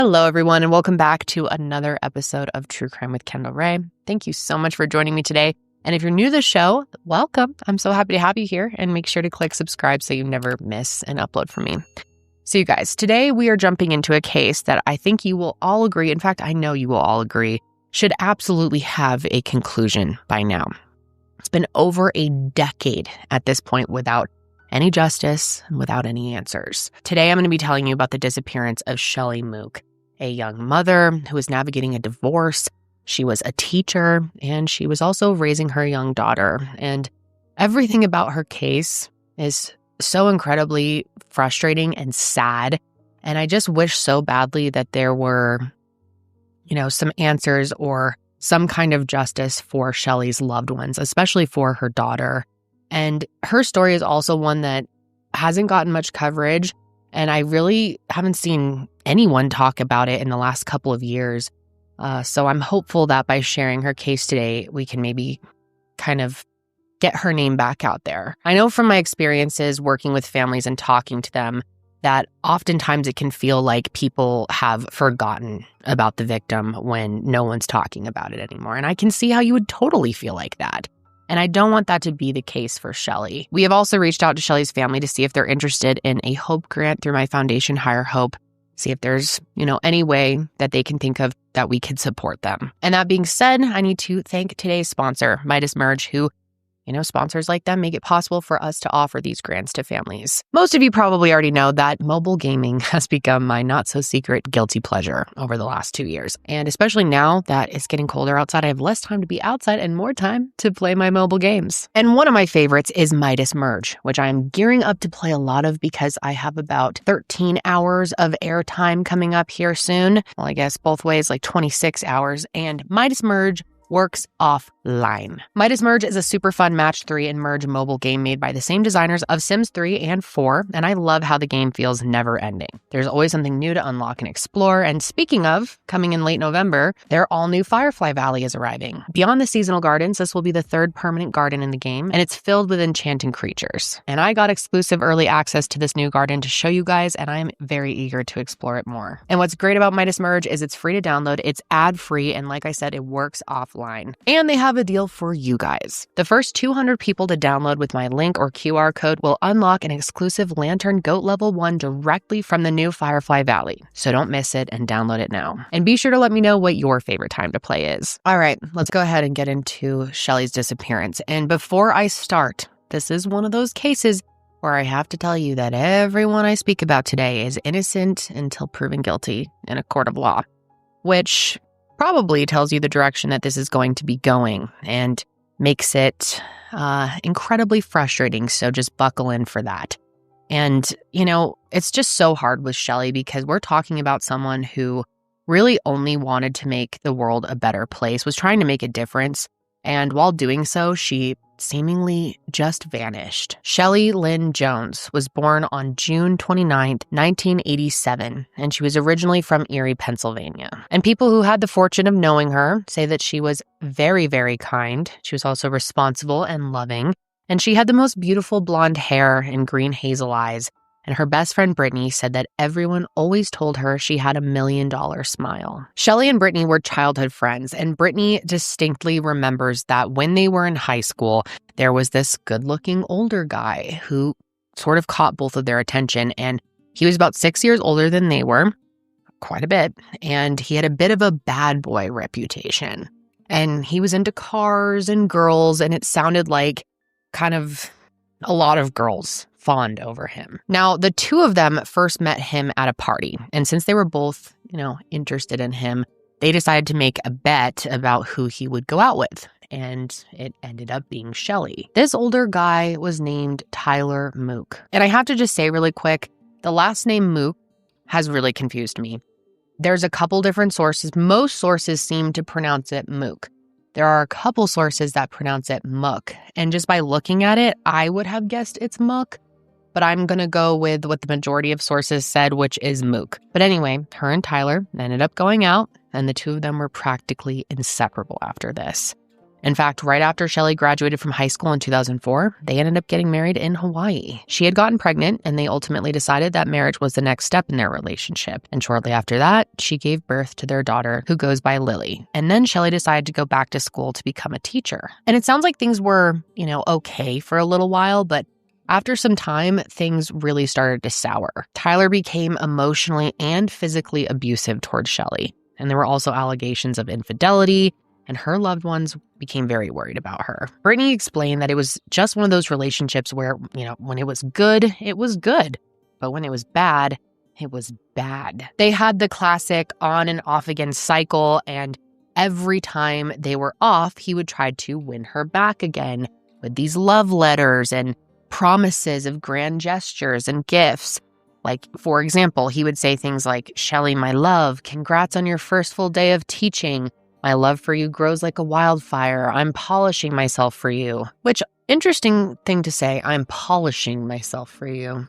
Hello, everyone, and welcome back to another episode of True Crime with Kendall Rae. Thank you so much for joining me today. And if you're new to the show, welcome. I'm so happy to have you here, and make sure to click subscribe so you never miss an upload from me. So you guys, today we are jumping into a case that I think you will all agree, in fact, I know you will all agree, should absolutely have a conclusion by now. It's been over a decade at this point without any justice and without any answers. Today, I'm going to be telling you about the disappearance of Shelly Mook, a young mother who was navigating a divorce. She was a teacher, and she was also raising her young daughter. And everything about her case is so incredibly frustrating and sad. And I just wish so badly that there were, some answers or some kind of justice for Shelly's loved ones, especially for her daughter. And her story is also one that hasn't gotten much coverage. And I really haven't seen anyone talk about it in the last couple of years. So I'm hopeful that by sharing her case today, we can maybe kind of get her name back out there. I know from my experiences working with families and talking to them that oftentimes it can feel like people have forgotten about the victim when no one's talking about it anymore. And I can see how you would totally feel like that. And I don't want that to be the case for Shelly. We have also reached out to Shelly's family to see if they're interested in a Hope grant through my foundation, Higher Hope. See if there's, any way that they can think of that we could support them. And that being said, I need to thank today's sponsor, Midas Merge, who, sponsors like them make it possible for us to offer these grants to families. Most of you probably already know that mobile gaming has become my not-so-secret guilty pleasure over the last 2 years. And especially now that it's getting colder outside, I have less time to be outside and more time to play my mobile games. And one of my favorites is Midas Merge, which I'm gearing up to play a lot of because I have about 13 hours of airtime coming up here soon. Well, I guess both ways, like 26 hours. And Midas Merge works offline. Midas Merge is a super fun match 3 and merge mobile game made by the same designers of Sims 3 and 4, and I love how the game feels never ending. There's always something new to unlock and explore, and speaking of, coming in late November, their all-new Firefly Valley is arriving. Beyond the seasonal gardens, this will be the 3rd permanent garden in the game, and it's filled with enchanting creatures. And I got exclusive early access to this new garden to show you guys, and I'm very eager to explore it more. And what's great about Midas Merge is it's free to download, it's ad-free, and like I said, it works offline. And they have a deal for you guys. The first 200 people to download with my link or QR code will unlock an exclusive Lantern Goat Level 1 directly from the new Firefly Valley. So don't miss it and download it now. And be sure to let me know what your favorite time to play is. All right, let's go ahead and get into Shelly's disappearance. And before I start, this is one of those cases where I have to tell you that everyone I speak about today is innocent until proven guilty in a court of law, which probably tells you the direction that this is going to be going and makes it incredibly frustrating. So just buckle in for that. And, it's just so hard with Shelly because we're talking about someone who really only wanted to make the world a better place, was trying to make a difference. And while doing so, she seemingly just vanished. Shelly Lynn Jones was born on June 29th, 1987, and she was originally from Erie, Pennsylvania. And people who had the fortune of knowing her say that she was very, very kind. She was also responsible and loving, and she had the most beautiful blonde hair and green hazel eyes. And her best friend Brittany said that everyone always told her she had $1 million smile. Shelly and Brittany were childhood friends, and Brittany distinctly remembers that when they were in high school, there was this good-looking older guy who sort of caught both of their attention, and he was about 6 years older than they were, quite a bit, and he had a bit of a bad boy reputation. And he was into cars and girls, and it sounded like kind of a lot of girls fawned over him. Now, the two of them first met him at a party, and since they were both, interested in him, they decided to make a bet about who he would go out with, and it ended up being Shelly. This older guy was named Tyler Mook. And I have to just say really quick, the last name Mook has really confused me. There's a couple different sources. Most sources seem to pronounce it Mook. There are a couple sources that pronounce it Mook, and just by looking at it, I would have guessed it's Mook. But I'm going to go with what the majority of sources said, which is Mook. But anyway, her and Tyler ended up going out, and the two of them were practically inseparable after this. In fact, right after Shelly graduated from high school in 2004, they ended up getting married in Hawaii. She had gotten pregnant, and they ultimately decided that marriage was the next step in their relationship. And shortly after that, she gave birth to their daughter, who goes by Lily. And then Shelly decided to go back to school to become a teacher. And it sounds like things were, okay for a little while, but after some time, things really started to sour. Tyler became emotionally and physically abusive towards Shelly. And there were also allegations of infidelity, and her loved ones became very worried about her. Brittany explained that it was just one of those relationships where, when it was good, it was good. But when it was bad, it was bad. They had the classic on and off again cycle, and every time they were off, he would try to win her back again with these love letters and promises of grand gestures and gifts. Like, for example, he would say things like, "Shelly, my love, congrats on your first full day of teaching. My love for you grows like a wildfire. I'm polishing myself for you." Which, interesting thing to say, "I'm polishing myself for you."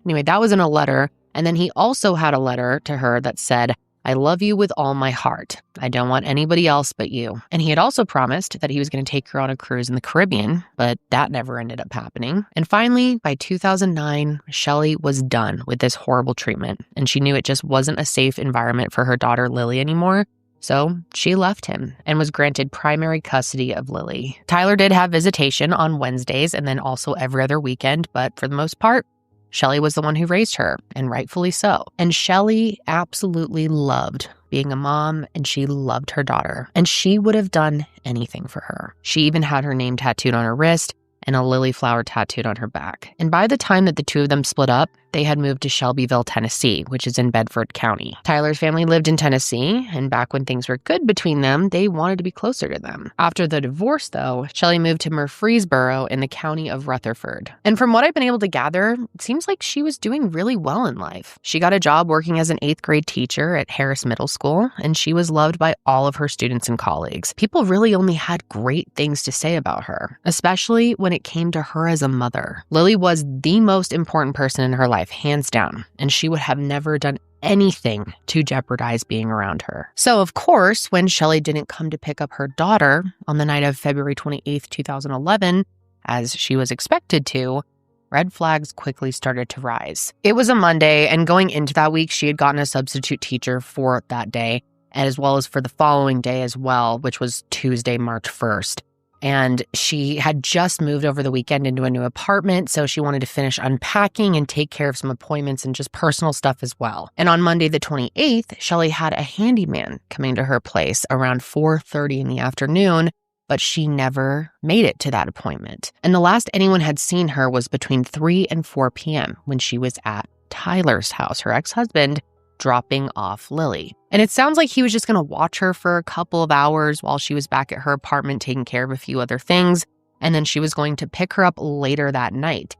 Anyway, that was in a letter. And then he also had a letter to her that said, "I love you with all my heart. I don't want anybody else but you." And he had also promised that he was going to take her on a cruise in the Caribbean, but that never ended up happening. And finally, by 2009, Shelly was done with this horrible treatment, and she knew it just wasn't a safe environment for her daughter Lily anymore. So she left him and was granted primary custody of Lily. Tyler did have visitation on Wednesdays and then also every other weekend, but for the most part, Shelly was the one who raised her, and rightfully so. And Shelly absolutely loved being a mom, and she loved her daughter, and she would have done anything for her. She even had her name tattooed on her wrist and a lily flower tattooed on her back. And by the time that the two of them split up, they had moved to Shelbyville, Tennessee, which is in Bedford County. Tyler's family lived in Tennessee, and back when things were good between them, they wanted to be closer to them. After the divorce, though, Shelly moved to Murfreesboro in the county of Rutherford. And from what I've been able to gather, it seems like she was doing really well in life. She got a job working as an 8th grade teacher at Harris Middle School, and she was loved by all of her students and colleagues. People really only had great things to say about her, especially when it came to her as a mother. Lily was the most important person in her life, hands down, and she would have never done anything to jeopardize being around her. So, of course, when Shelly didn't come to pick up her daughter on the night of February 28th, 2011, as she was expected to, red flags quickly started to rise. It was a Monday, and going into that week, she had gotten a substitute teacher for that day, as well as for the following day as well, which was Tuesday, March 1st. And she had just moved over the weekend into a new apartment, so she wanted to finish unpacking and take care of some appointments and just personal stuff as well. And on Monday the 28th, Shelly had a handyman coming to her place around 4:30 in the afternoon, but she never made it to that appointment. And the last anyone had seen her was between 3 and 4 p.m. when she was at Tyler's house, her ex-husband, dropping off Lily. And it sounds like he was just going to watch her for a couple of hours while she was back at her apartment taking care of a few other things, and then she was going to pick her up later that night.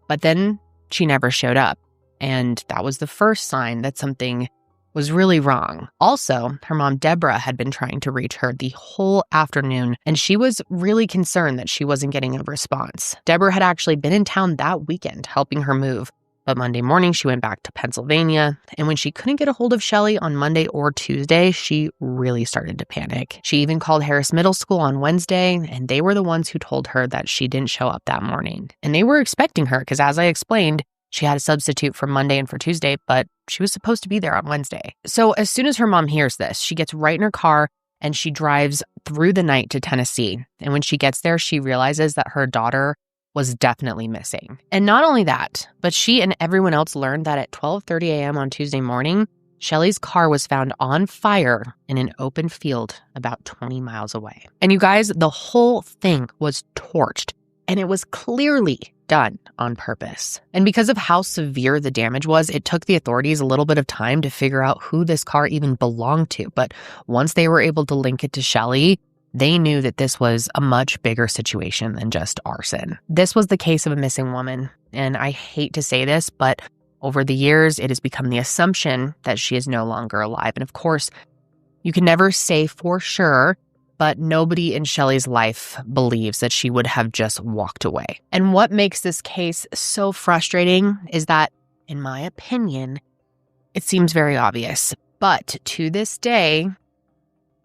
But then she never showed up, and that was the first sign that something was really wrong. Also, her mom, Deborah, had been trying to reach her the whole afternoon, and she was really concerned that she wasn't getting a response. Deborah had actually been in town that weekend helping her move, but Monday morning, she went back to Pennsylvania, and when she couldn't get a hold of Shelly on Monday or Tuesday, she really started to panic. She even called Harris Middle School on Wednesday, and they were the ones who told her that she didn't show up that morning. And they were expecting her because, as I explained, she had a substitute for Monday and for Tuesday, but she was supposed to be there on Wednesday. So as soon as her mom hears this, she gets right in her car and she drives through the night to Tennessee. And when she gets there, she realizes that her daughter was definitely missing. And not only that, but she and everyone else learned that at 12:30 a.m. on Tuesday morning, Shelly's car was found on fire in an open field about 20 miles away. And you guys, the whole thing was torched, and it was clearly done on purpose. And because of how severe the damage was, it took the authorities a little bit of time to figure out who this car even belonged to. But once they were able to link it to Shelly, they knew that this was a much bigger situation than just arson. This was the case of a missing woman, and I hate to say this, but over the years, it has become the assumption that she is no longer alive. And of course, you can never say for sure, but nobody in Shelly's life believes that she would have just walked away. And what makes this case so frustrating is that, in my opinion, it seems very obvious. But to this day,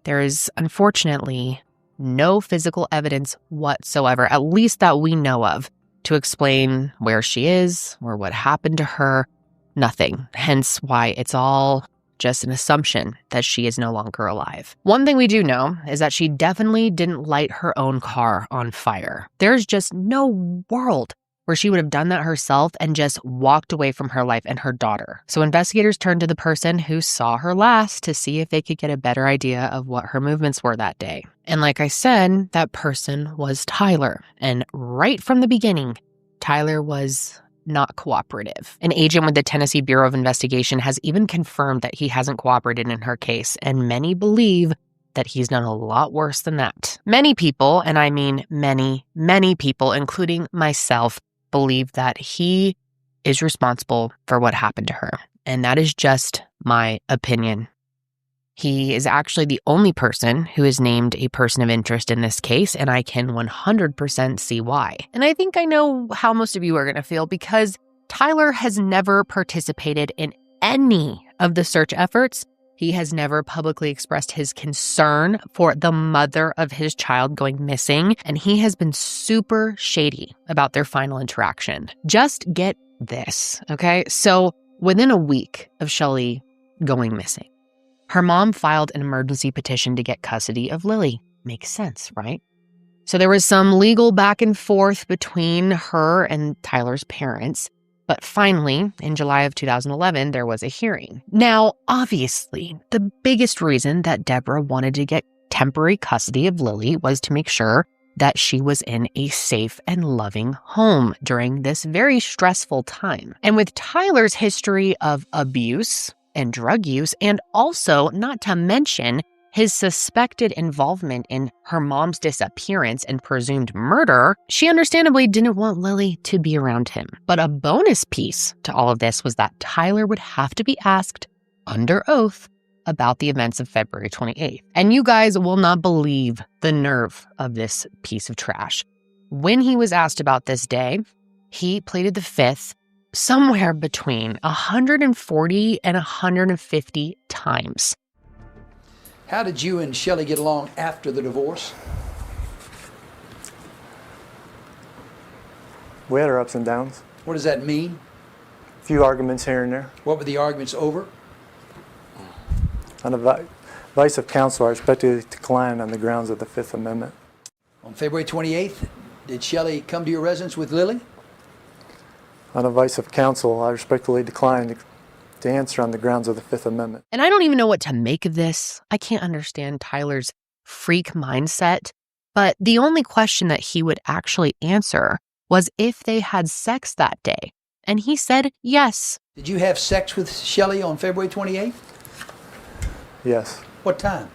there is unfortunately no physical evidence whatsoever, at least that we know of, to explain where she is or what happened to her. Nothing. Hence why it's all just an assumption that she is no longer alive. One thing we do know is that she definitely didn't light her own car on fire. There's just no world where she would have done that herself and just walked away from her life and her daughter. So investigators turned to the person who saw her last to see if they could get a better idea of what her movements were that day. And like I said, that person was Tyler. And right from the beginning, Tyler was not cooperative. An agent with the Tennessee Bureau of Investigation has even confirmed that he hasn't cooperated in her case, and many believe that he's done a lot worse than that. Many people, and I mean many, many people, including myself, believe that he is responsible for what happened to her. And that is just my opinion. He is actually the only person who is named a person of interest in this case, and I can 100% see why. And I think I know how most of you are going to feel, because Tyler has never participated in any of the search efforts. He has never publicly expressed his concern for the mother of his child going missing, and he has been super shady about their final interaction. Just get this, okay? So within a week of Shelly going missing, her mom filed an emergency petition to get custody of Lily. Makes sense, right? So there was some legal back and forth between her and Tyler's parents. But finally, in July of 2011, there was a hearing. Now, obviously, the biggest reason that Deborah wanted to get temporary custody of Lily was to make sure that she was in a safe and loving home during this very stressful time. And with Tyler's history of abuse and drug use, and also, not to mention, his suspected involvement in her mom's disappearance and presumed murder, she understandably didn't want Lily to be around him. But a bonus piece to all of this was that Tyler would have to be asked under oath about the events of February 28th. And you guys will not believe the nerve of this piece of trash. When he was asked about this day, he pleaded the fifth somewhere between 140 and 150 times. How did you and Shelly get along after the divorce? We had our ups and downs. What does that mean? A few arguments here and there. What were the arguments over? On advice of counsel, I respectfully decline on the grounds of the Fifth Amendment. On February 28th, did Shelly come to your residence with Lily? On advice of counsel, I respectfully decline to answer on the grounds of the Fifth Amendment. And I don't even know what to make of this. I can't understand Tyler's freak mindset. But the only question that he would actually answer was if they had sex that day. And he said yes. Did you have sex with Shelly on February 28th? Yes. What time?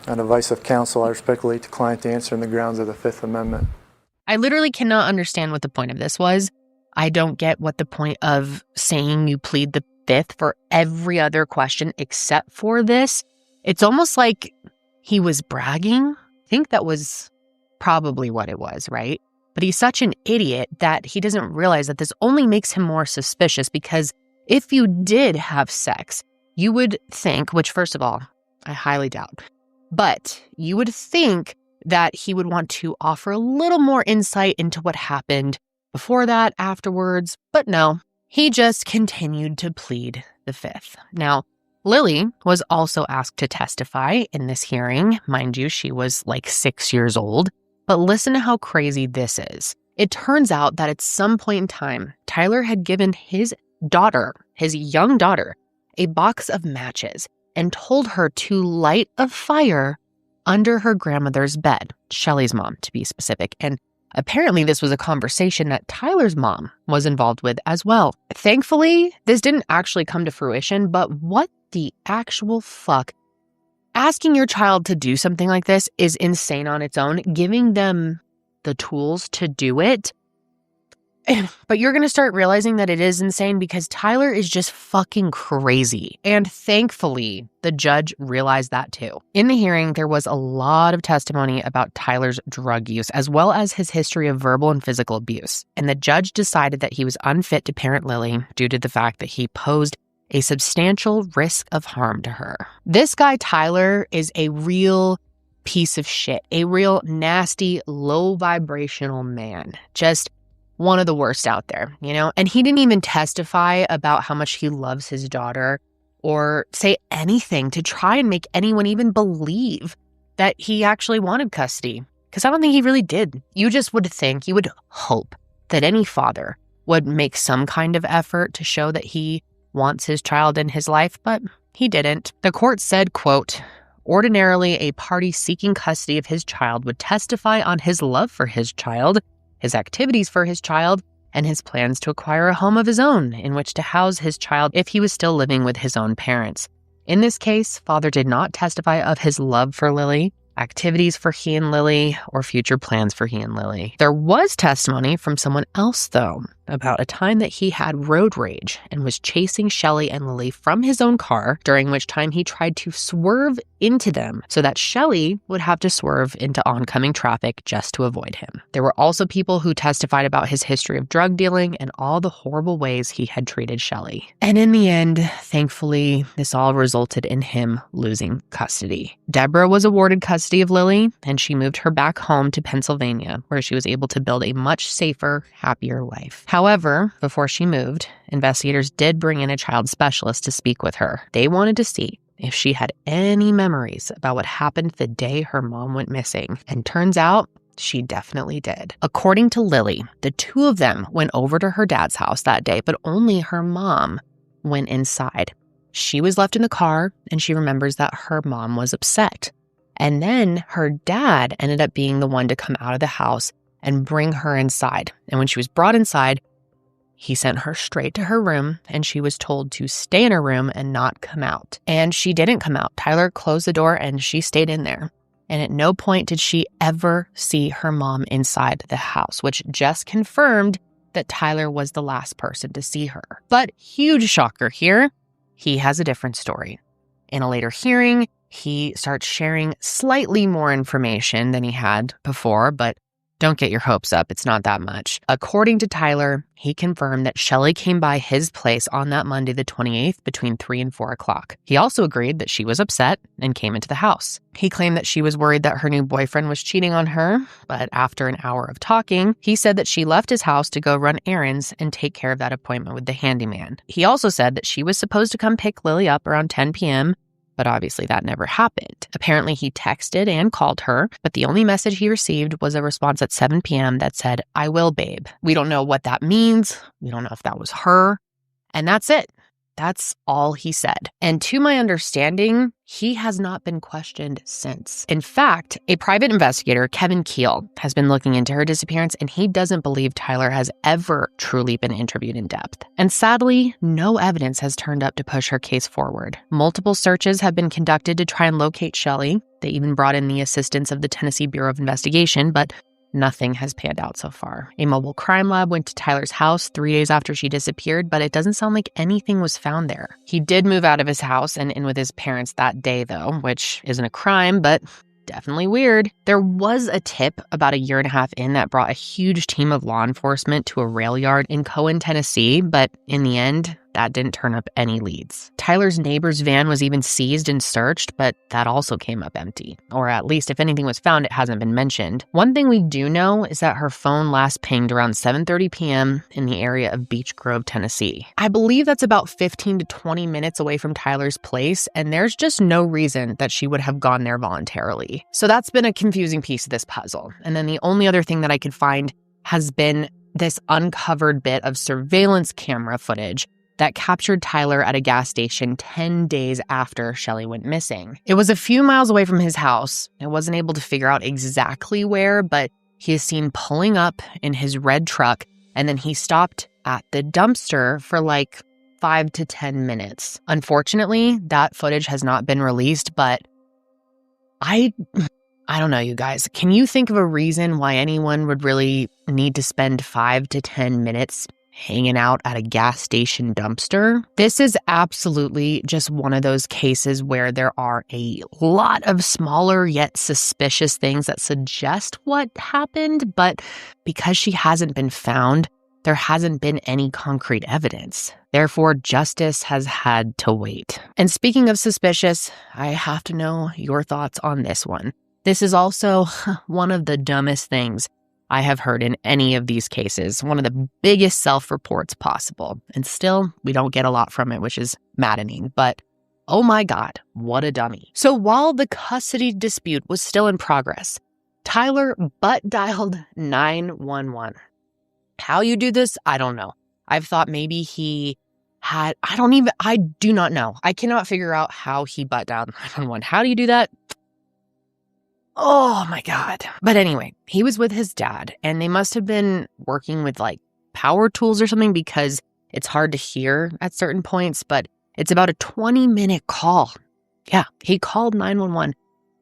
On advice of counsel, I respectfully decline to answer on the grounds of the Fifth Amendment. I literally cannot understand what the point of this was. I don't get what the point of saying you plead the fifth for every other question except for this. It's almost like he was bragging. I think that was probably what it was, right? But he's such an idiot that he doesn't realize that this only makes him more suspicious, because if you did have sex, you would think, which first of all, I highly doubt, but you would think that he would want to offer a little more insight into what happened before that, afterwards, but no, he just continued to plead the fifth. Now, Lily was also asked to testify in this hearing. Mind you, she was like 6 years old, but listen to how crazy this is. It turns out that at some point in time, Tyler had given his daughter, his young daughter, a box of matches and told her to light a fire under her grandmother's bed, Shelly's mom to be specific, and apparently, this was a conversation that Tyler's mom was involved with as well. Thankfully, this didn't actually come to fruition, but what the actual fuck? Asking your child to do something like this is insane on its own. Giving them the tools to do it. But you're going to start realizing that it is insane because Tyler is just fucking crazy. And thankfully, the judge realized that too. In the hearing, there was a lot of testimony about Tyler's drug use, as well as his history of verbal and physical abuse. And the judge decided that he was unfit to parent Lily due to the fact that he posed a substantial risk of harm to her. This guy, Tyler, is a real piece of shit, a real nasty, low vibrational man. Just one of the worst out there, you know? And he didn't even testify about how much he loves his daughter or say anything to try and make anyone even believe that he actually wanted custody. Because I don't think he really did. You just would think, you would hope that any father would make some kind of effort to show that he wants his child in his life, but he didn't. The court said, quote, ordinarily, a party seeking custody of his child would testify on his love for his child, his activities for his child, and his plans to acquire a home of his own in which to house his child if he was still living with his own parents. In this case, father did not testify of his love for Lily, activities for he and Lily, or future plans for he and Lily. There was testimony from someone else, though, about a time that he had road rage and was chasing Shelly and Lily from his own car, during which time he tried to swerve into them so that Shelly would have to swerve into oncoming traffic just to avoid him. There were also people who testified about his history of drug dealing and all the horrible ways he had treated Shelly. And in the end, thankfully, this all resulted in him losing custody. Deborah was awarded custody of Lily, and she moved her back home to Pennsylvania, where she was able to build a much safer, happier life. However, before she moved, investigators did bring in a child specialist to speak with her. They wanted to see if she had any memories about what happened the day her mom went missing. And turns out she definitely did. According to Lily, the two of them went over to her dad's house that day, but only her mom went inside. She was left in the car, and she remembers that her mom was upset. And then her dad ended up being the one to come out of the house and bring her inside. And when she was brought inside, he sent her straight to her room, and she was told to stay in her room and not come out. And she didn't come out. Tyler closed the door and she stayed in there. And at no point did she ever see her mom inside the house, which just confirmed that Tyler was the last person to see her. But huge shocker here, he has a different story. In a later hearing, he starts sharing slightly more information than he had before, but don't get your hopes up. It's not that much. According to Tyler, he confirmed that Shelly came by his place on that Monday, the 28th, between 3 and 4 o'clock. He also agreed that she was upset and came into the house. He claimed that she was worried that her new boyfriend was cheating on her, but after an hour of talking, he said that she left his house to go run errands and take care of that appointment with the handyman. He also said that she was supposed to come pick Lily up around 10 p.m., but obviously that never happened. Apparently he texted and called her, but the only message he received was a response at 7 p.m. that said, "I will, babe." We don't know what that means. We don't know if that was her. And that's it. That's all he said. And to my understanding, he has not been questioned since. In fact, a private investigator, Kevin Keel, has been looking into her disappearance, and he doesn't believe Tyler has ever truly been interviewed in depth. And sadly, no evidence has turned up to push her case forward. Multiple searches have been conducted to try and locate Shelly. They even brought in the assistance of the Tennessee Bureau of Investigation, but nothing has panned out so far. A mobile crime lab went to Tyler's house 3 days after she disappeared, but it doesn't sound like anything was found there. He did move out of his house and in with his parents that day, though, which isn't a crime, but definitely weird. There was a tip about a year and a half in that brought a huge team of law enforcement to a rail yard in Cohen, Tennessee, but in the end, that didn't turn up any leads. Tyler's neighbor's van was even seized and searched, but that also came up empty. Or at least if anything was found, it hasn't been mentioned. One thing we do know is that her phone last pinged around 7:30 p.m. in the area of Beech Grove, Tennessee. I believe that's about 15 to 20 minutes away from Tyler's place, and there's just no reason that she would have gone there voluntarily. So that's been a confusing piece of this puzzle. And then the only other thing that I could find has been this uncovered bit of surveillance camera footage that captured Tyler at a gas station 10 days after Shelly went missing. It was a few miles away from his house. I wasn't able to figure out exactly where, but he is seen pulling up in his red truck, and then he stopped at the dumpster for like 5 to 10 minutes. Unfortunately, that footage has not been released, but I don't know, you guys. Can you think of a reason why anyone would really need to spend 5 to 10 minutes hanging out at a gas station dumpster? This is absolutely just one of those cases where there are a lot of smaller yet suspicious things that suggest what happened, but because she hasn't been found, there hasn't been any concrete evidence. Therefore, justice has had to wait. And speaking of suspicious, I have to know your thoughts on this one. This is also one of the dumbest things I have heard in any of these cases, one of the biggest self-reports possible. And still, we don't get a lot from it, which is maddening. But oh my God, what a dummy. So while the custody dispute was still in progress, Tyler butt dialed 911. How you do this, I don't know. I've thought maybe he had, I do not know. I cannot figure out how he butt dialed 911. How do you do that? Oh my God. But anyway, he was with his dad and they must have been working with like power tools or something because it's hard to hear at certain points, but it's about a 20-minute call. Yeah, he called 911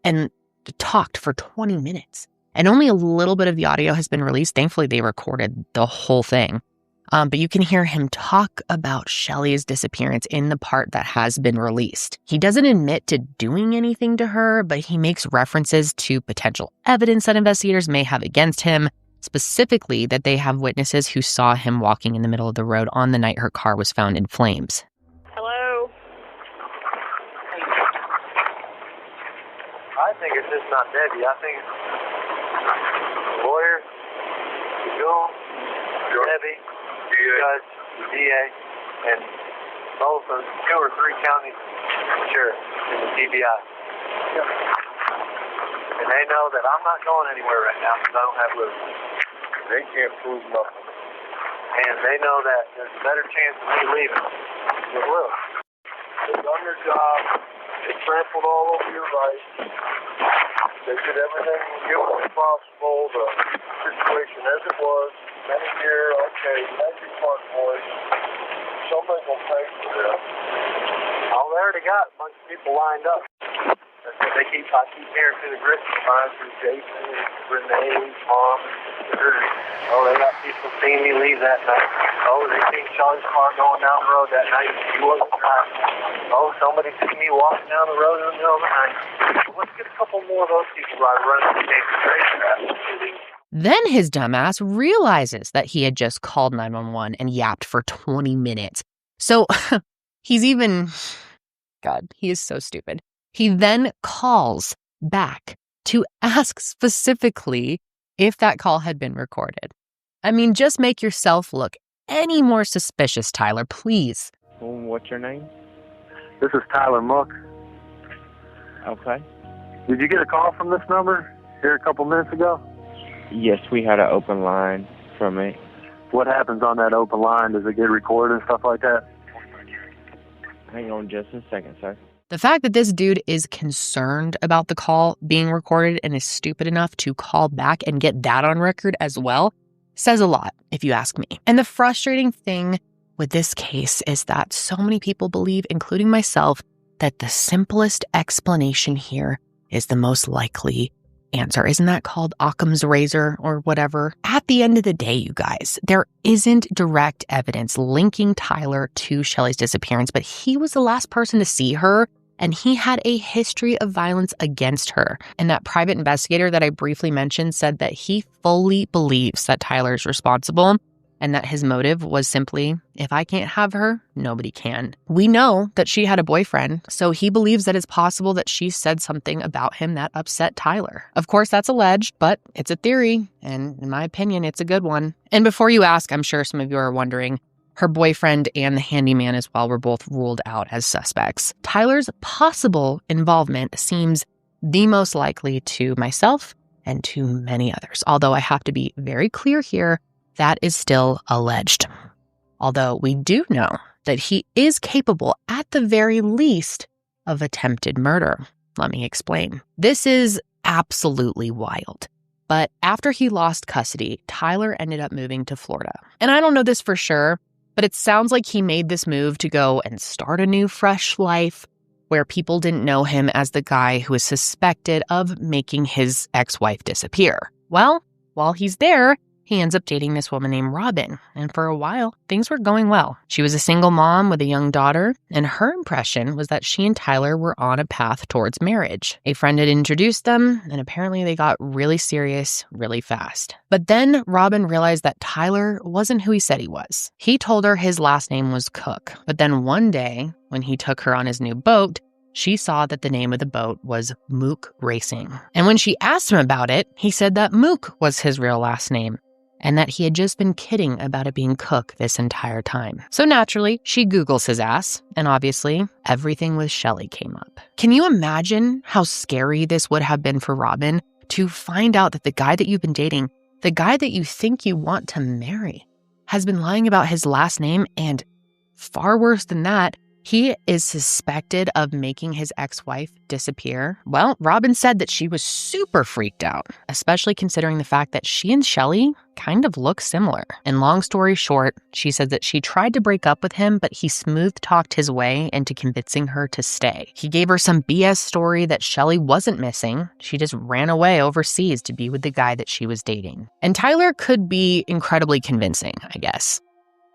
and talked for 20 minutes. And only a little bit of the audio has been released. Thankfully, they recorded the whole thing. But you can hear him talk about Shelly's disappearance in the part that has been released. He doesn't admit to doing anything to her, but he makes references to potential evidence that investigators may have against him, specifically that they have witnesses who saw him walking in the middle of the road on the night her car was found in flames. Hello? I think it's just not Debbie. I think it's the lawyer, the girl, Debbie, the judge, the DA, and both of 2 or 3 county sheriffs in the TBI. And they know that I'm not going anywhere right now because I don't have liver. They can't prove nothing. And they know that there's a better chance of me leaving than Will. They've done their job. They trampled all over your rights. They did everything humanly possible. The situation as it was. Many here, okay, thank you, smart boys. Somebody will pay for this. I already got a bunch of people lined up. I keep hearing through the grits fine through Jason and Renee's mom and sisters. Oh, they got people seeing me leave that night. Oh, they seen Sean's car going down the road that night. He wasn't driving. Oh, somebody seen me walking down the road in the middle of the night. So let's get a couple more of those people running the same straight. Then his dumbass realizes that he had just called 911 and yapped for 20 minutes. So he's even... God, he is so stupid. He then calls back to ask specifically if that call had been recorded. I mean, just make yourself look any more suspicious, Tyler, please. What's your name? This is Tyler Mook. Okay. Did you get a call from this number here a couple minutes ago? Yes, we had an open line from it. What happens on that open line? Does it get recorded and stuff like that? Hang on just a second, sir. The fact that this dude is concerned about the call being recorded and is stupid enough to call back and get that on record as well says a lot, if you ask me. And the frustrating thing with this case is that so many people believe, including myself, that the simplest explanation here is the most likely answer. Isn't that called Occam's razor or whatever? At the end of the day, you guys, there isn't direct evidence linking Tyler to Shelly's disappearance, but he was the last person to see her. And he had a history of violence against her. And that private investigator that I briefly mentioned said that he fully believes that Tyler is responsible and that his motive was simply, if I can't have her, nobody can. We know that she had a boyfriend, so he believes that it's possible that she said something about him that upset Tyler. Of course, that's alleged, but it's a theory, and in my opinion, it's a good one. And before you ask, I'm sure some of you are wondering, her boyfriend and the handyman as well were both ruled out as suspects. Tyler's possible involvement seems the most likely to myself and to many others. Although I have to be very clear here, that is still alleged. Although we do know that he is capable, at the very least, of attempted murder. Let me explain. This is absolutely wild. But after he lost custody, Tyler ended up moving to Florida. And I don't know this for sure, but it sounds like he made this move to go and start a new, fresh life where people didn't know him as the guy who is suspected of making his ex-wife disappear. Well, while he's there, he ends up dating this woman named Robin, and for a while, things were going well. She was a single mom with a young daughter, and her impression was that she and Tyler were on a path towards marriage. A friend had introduced them, and apparently they got really serious really fast. But then Robin realized that Tyler wasn't who he said he was. He told her his last name was Cook, but then one day, when he took her on his new boat, she saw that the name of the boat was Mook Racing. And when she asked him about it, he said that Mook was his real last name and that he had just been kidding about it being Cook this entire time. So naturally, she Googles his ass, and obviously, everything with Shelly came up. Can you imagine how scary this would have been for Robin to find out that the guy that you've been dating, the guy that you think you want to marry, has been lying about his last name, and far worse than that, he is suspected of making his ex-wife disappear? Well, Robin said that she was super freaked out, especially considering the fact that she and Shelly kind of look similar. And long story short, she said that she tried to break up with him, but he smooth-talked his way into convincing her to stay. He gave her some BS story that Shelly wasn't missing. She just ran away overseas to be with the guy that she was dating. And Tyler could be incredibly convincing, I guess.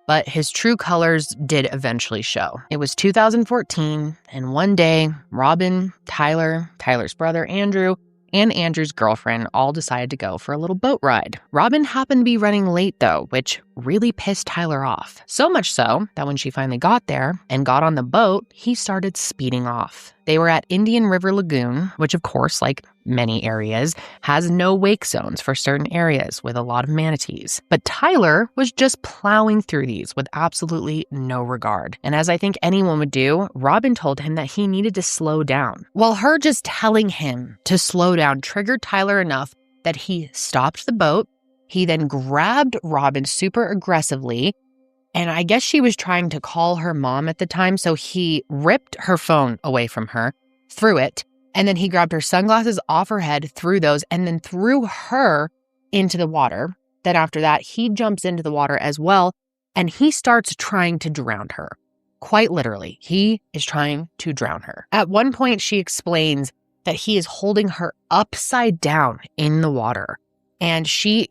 But his true colors did eventually show. It was 2014, and one day, Robin, Tyler, Tyler's brother Andrew, and Andrew's girlfriend all decided to go for a little boat ride. Robin happened to be running late though, which really pissed Tyler off. So much so that when she finally got there and got on the boat, he started speeding off. They were at Indian River Lagoon, which of course, like many areas, has no wake zones for certain areas with a lot of manatees. But Tyler was just plowing through these with absolutely no regard. And as I think anyone would do, Robin told him that he needed to slow down. Well, her just telling him to slow down triggered Tyler enough that he stopped the boat. He then grabbed Robin super aggressively, and I guess she was trying to call her mom at the time, so he ripped her phone away from her, threw it, and then he grabbed her sunglasses off her head, threw those, and then threw her into the water. Then after that, he jumps into the water as well, and he starts trying to drown her. Quite literally, he is trying to drown her. At one point, she explains that he is holding her upside down in the water. And she,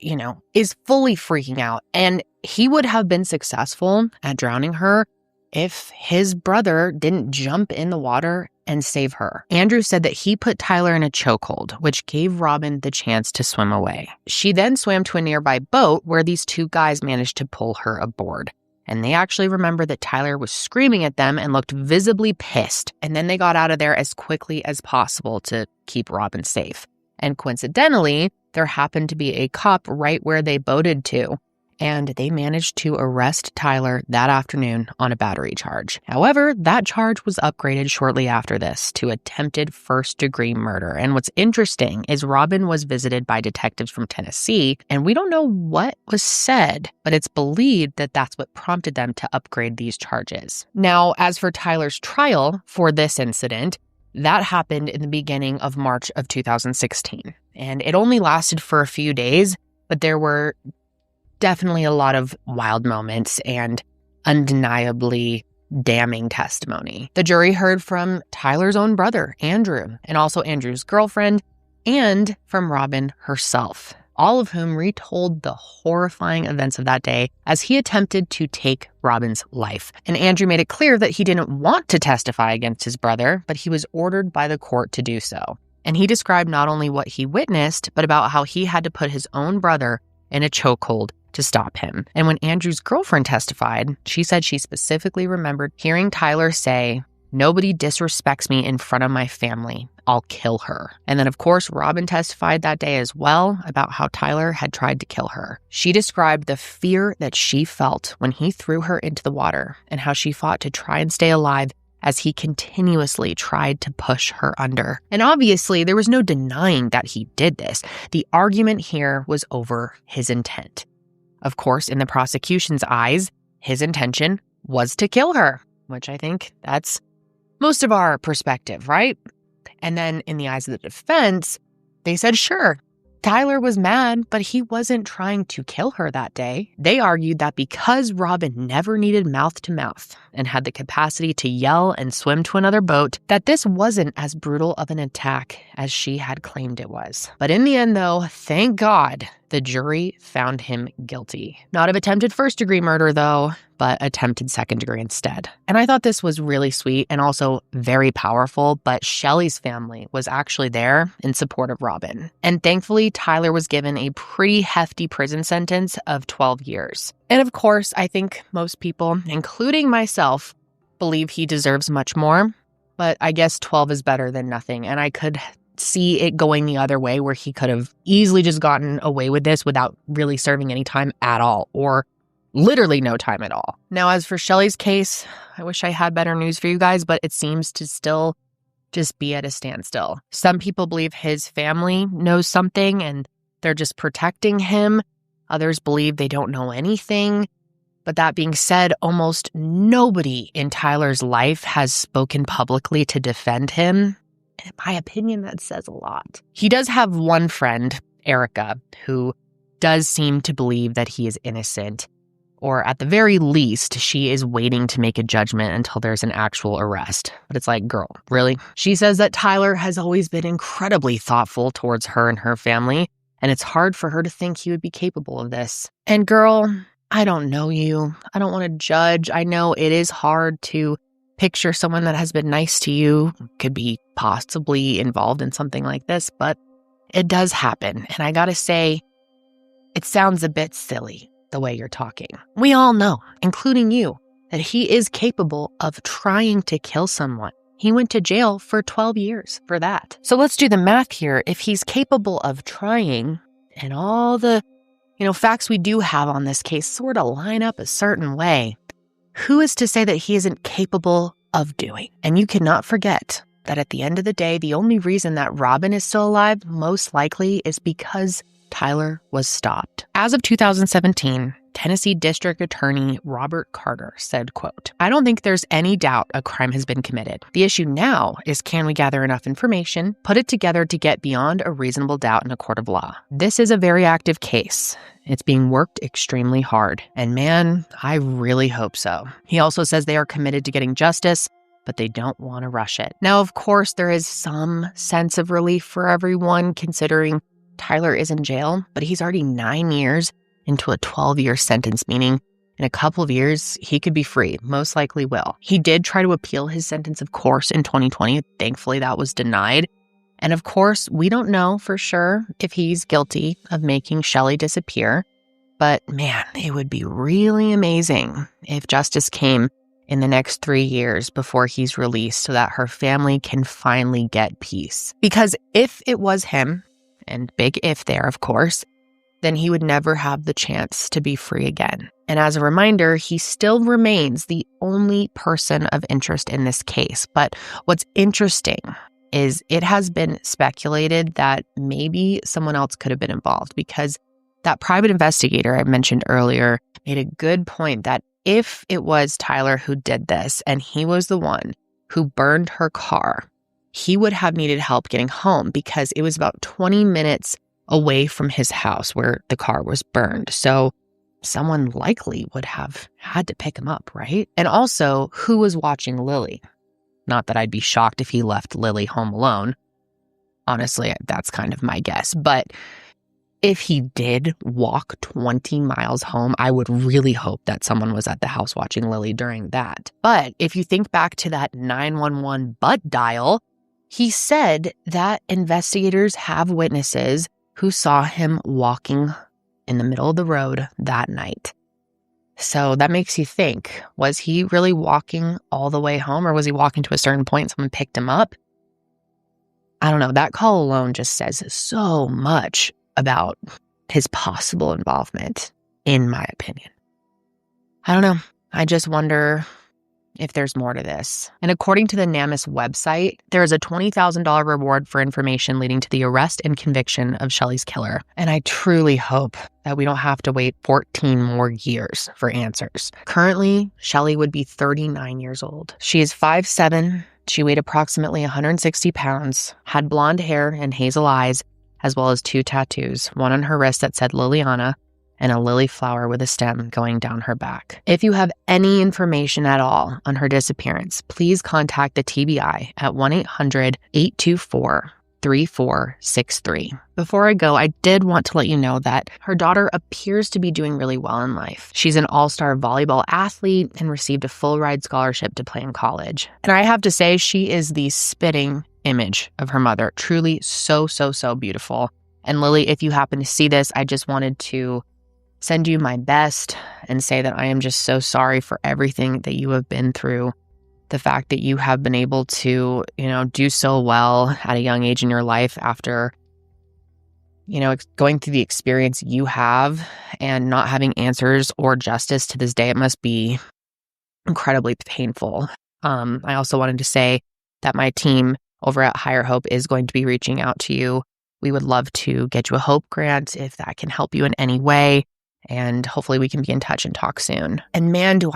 is fully freaking out. And he would have been successful at drowning her if his brother didn't jump in the water and save her. Andrew said that he put Tyler in a chokehold, which gave Robin the chance to swim away. She then swam to a nearby boat where these two guys managed to pull her aboard. And they actually remembered that Tyler was screaming at them and looked visibly pissed. And then they got out of there as quickly as possible to keep Robin safe. And coincidentally, there happened to be a cop right where they boated to, and they managed to arrest Tyler that afternoon on a battery charge. However, that charge was upgraded shortly after this to attempted first-degree murder. And what's interesting is Robin was visited by detectives from Tennessee, and we don't know what was said, but it's believed that that's what prompted them to upgrade these charges. Now, as for Tyler's trial for this incident, that happened in the beginning of March of 2016, and it only lasted for a few days, but there were definitely a lot of wild moments and undeniably damning testimony. The jury heard from Tyler's own brother, Andrew, and also Andrew's girlfriend, and from Robin herself, all of whom retold the horrifying events of that day as he attempted to take Robin's life. And Andrew made it clear that he didn't want to testify against his brother, but he was ordered by the court to do so. And he described not only what he witnessed, but about how he had to put his own brother in a chokehold to stop him. And when Andrew's girlfriend testified, she said she specifically remembered hearing Tyler say, "Nobody disrespects me in front of my family. I'll kill her." And then, of course, Robin testified that day as well about how Tyler had tried to kill her. She described the fear that she felt when he threw her into the water and how she fought to try and stay alive as he continuously tried to push her under. And obviously, there was no denying that he did this. The argument here was over his intent. Of course, in the prosecution's eyes, his intention was to kill her, which I think that's most of our perspective, right? And then in the eyes of the defense, they said, sure, Tyler was mad, but he wasn't trying to kill her that day. They argued that because Robin never needed mouth to mouth and had the capacity to yell and swim to another boat, that this wasn't as brutal of an attack as she had claimed it was. But in the end, though, thank God, the jury found him guilty. Not of attempted first-degree murder, though, but attempted second-degree instead. And I thought this was really sweet and also very powerful, but Shelly's family was actually there in support of Robin. And thankfully, Tyler was given a pretty hefty prison sentence of 12 years. And of course, I think most people, including myself, believe he deserves much more, but I guess 12 is better than nothing. And I could see it going the other way where he could have easily just gotten away with this without really serving any time at all, or literally no time at all. Now, as for Shelly's case, I wish I had better news for you guys, but it seems to still just be at a standstill. Some people believe his family knows something and they're just protecting him. Others believe they don't know anything. But that being said, almost nobody in Tyler's life has spoken publicly to defend him. In my opinion, that says a lot. He does have one friend, Erica, who does seem to believe that he is innocent, or at the very least, she is waiting to make a judgment until there's an actual arrest. But it's like, girl, really? She says that Tyler has always been incredibly thoughtful towards her and her family, and it's hard for her to think he would be capable of this. And girl, I don't know you. I don't want to judge. I know it is hard to picture someone that has been nice to you could be possibly involved in something like this, but it does happen. And I gotta say, it sounds a bit silly the way you're talking. We all know, including you, that he is capable of trying to kill someone. He went to jail for 12 years for that. So let's do the math here. If he's capable of trying, and all the facts we do have on this case sort of line up a certain way, who is to say that he isn't capable of doing? And you cannot forget that at the end of the day, the only reason that Robin is still alive most likely is because Tyler was stopped. As of 2017, Tennessee District Attorney Robert Carter said, quote, "I don't think there's any doubt a crime has been committed. The issue now is, can we gather enough information, put it together to get beyond a reasonable doubt in a court of law? This is a very active case. It's being worked extremely hard. And man, I really hope so." He also says they are committed to getting justice, but they don't want to rush it. Now, of course, there is some sense of relief for everyone considering Tyler is in jail, but he's already 9 years into a 12-year sentence, meaning in a couple of years, he could be free, most likely will. He did try to appeal his sentence, of course, in 2020. Thankfully, that was denied. And of course, we don't know for sure if he's guilty of making Shelly disappear. But man, it would be really amazing if justice came in the next 3 years before he's released so that her family can finally get peace. Because if it was him, and big if there, of course, then he would never have the chance to be free again. And as a reminder, he still remains the only person of interest in this case. But what's interesting is it has been speculated that maybe someone else could have been involved, because that private investigator I mentioned earlier made a good point that if it was Tyler who did this and he was the one who burned her car, he would have needed help getting home because it was about 20 minutes away from his house where the car was burned. So someone likely would have had to pick him up, right? And also, who was watching Lily? Not that I'd be shocked if he left Lily home alone. Honestly, that's kind of my guess. But if he did walk 20 miles home, I would really hope that someone was at the house watching Lily during that. But if you think back to that 911 butt dial, he said that investigators have witnesses who saw him walking in the middle of the road that night. So that makes you think, was he really walking all the way home, or was he walking to a certain point and someone picked him up? I don't know. That call alone just says so much about his possible involvement, in my opinion. I don't know. I just wonder if there's more to this. And according to the NamUs website, there is a $20,000 reward for information leading to the arrest and conviction of Shelly's killer. And I truly hope that we don't have to wait 14 more years for answers. Currently, Shelly would be 39 years old. She is 5'7". She weighed approximately 160 pounds, had blonde hair and hazel eyes, as well as 2 tattoos, one on her wrist that said Liliana, and a lily flower with a stem going down her back. If you have any information at all on her disappearance, please contact the TBI at 1-800-824-3888. 3463. Before I go, I did want to let you know that her daughter appears to be doing really well in life. She's an all-star volleyball athlete and received a full ride scholarship to play in college. And I have to say, she is the spitting image of her mother. Truly so, so, so beautiful. And Lily, if you happen to see this, I just wanted to send you my best and say that I am just so sorry for everything that you have been through. The fact that you have been able to, do so well at a young age in your life after, going through the experience you have and not having answers or justice to this day, it must be incredibly painful. I also wanted to say that my team over at Higher Hope is going to be reaching out to you. We would love to get you a Hope grant if that can help you in any way. And hopefully we can be in touch and talk soon. And man, do